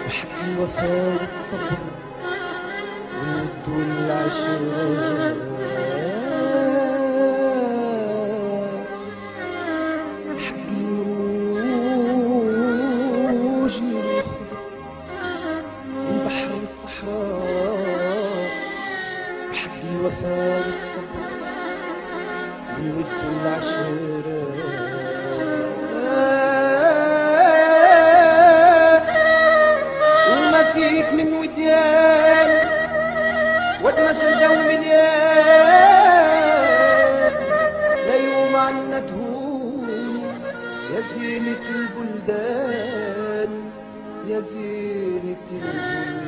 وحق الوفا والصبر والود والعشرة حق المروج والخضر والبحر والصحراء وحق الوفا والصبر والود والعشرة فيك من وديان واتمشى مليان لا يوم عنته يا زينة البلدان يا زينة البلدان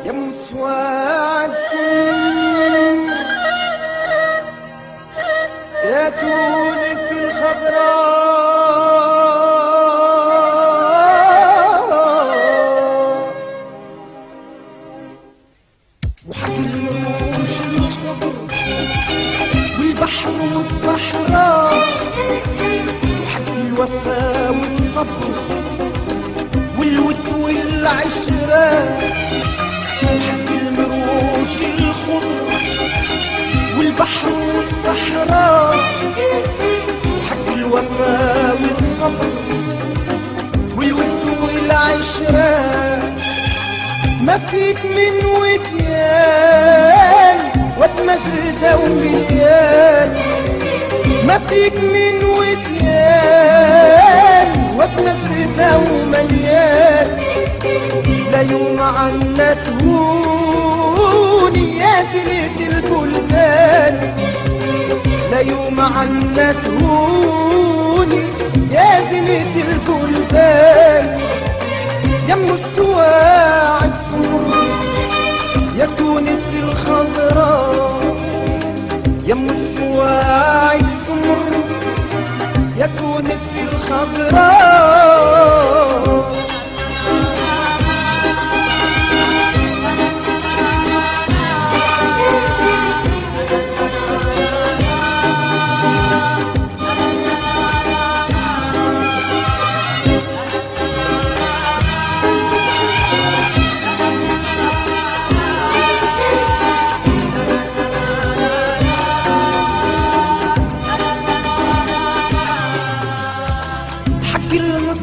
يا مسواد سمر يا تونس الخضراء وحق المروج الخضر والبحر والصحراء وحق الوفا والصبر والود والعشرة وحق المروج الخضر والبحر والصحراء وحق الوفا والصبر والود والعشرة ما فيك من وديان واتمجردة ومليان ما فيك من وديان واتمجردة ومليان لا يوم عنا تهوني يا زينة البلدان لا يوم عنا تهوني يا زينة البلدان يا ام السواعد سمر يا تونس الخضراء يا ام السواعد سمر يا تونس الخضراء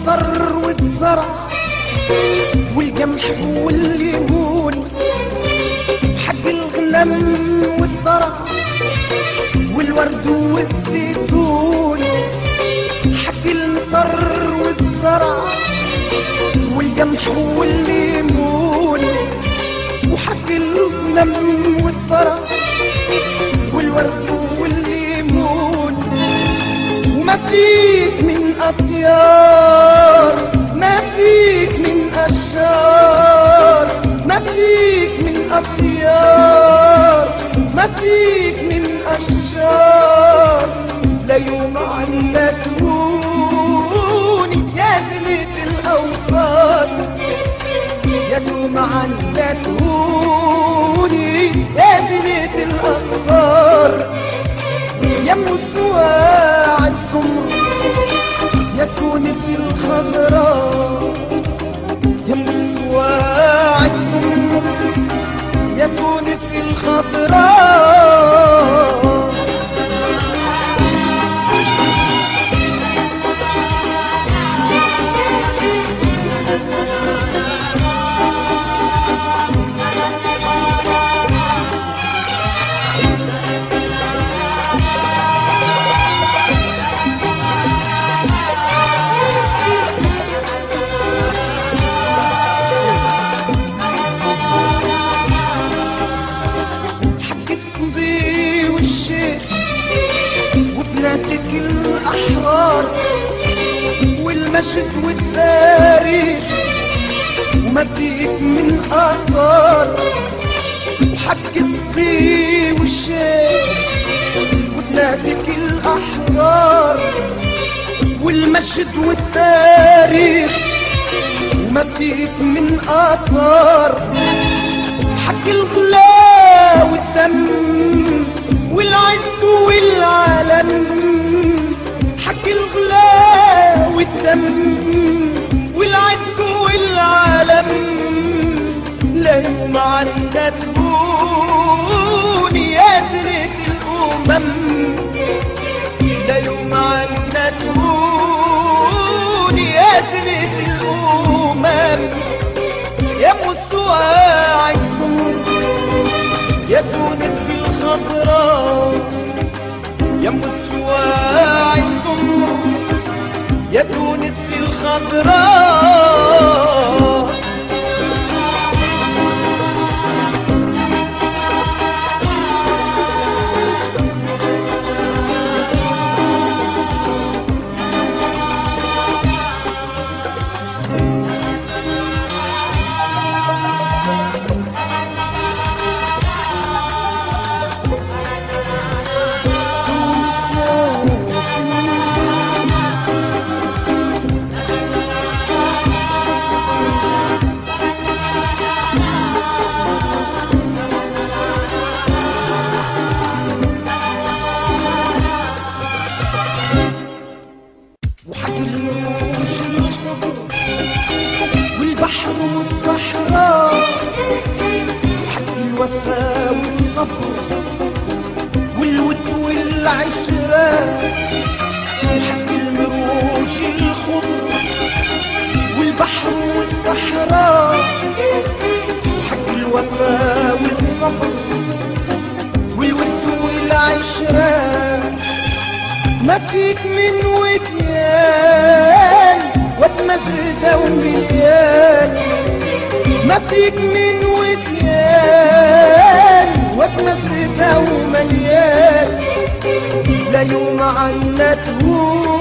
المطر والزرع والقمح والليمون حق الغنم والذرع والورد والزيتون حق المطر والزرع والقمح والليمون وحق الغنم والذرع والورد والليمون وما فيك من أطيار ما فيك من أشجار ما فيك من أطيار ما فيك من أشجار لا يوم عنا تهوني يا زينة الأوطان يا يوم عنا تهوني يا زينة الأقطار يا ام السواعد سمر يا تونس الخضراء يا ام السواعد سمر يا تونس الخضراء وبناتك الأحرار والمجد والتاريخ وما فيك من آثار وحق الصبي والشيخ وبناتك الأحرار والمجد والتاريخ وما فيك من آثار حق الغلا والدم والعز والعلم حق والدم والعز والعالم لا يوم عنا تهون يا زينة الأمم لا يوم عنا تهون يا زينة الأمم يا مسواع السمر يا تونس الخضراء يا مسواع السمر يا تونس الخضراء والبحر والصحراء وحق الوفا والصبر والود والعشرة وحق المروج الخضر والبحر والصحراء وحق الوفا والصبر والود والعشرة ما فيك من وديان واتمجد ومليان ما فيك من وديان واتمجد ومليان لا يوم عنا تهون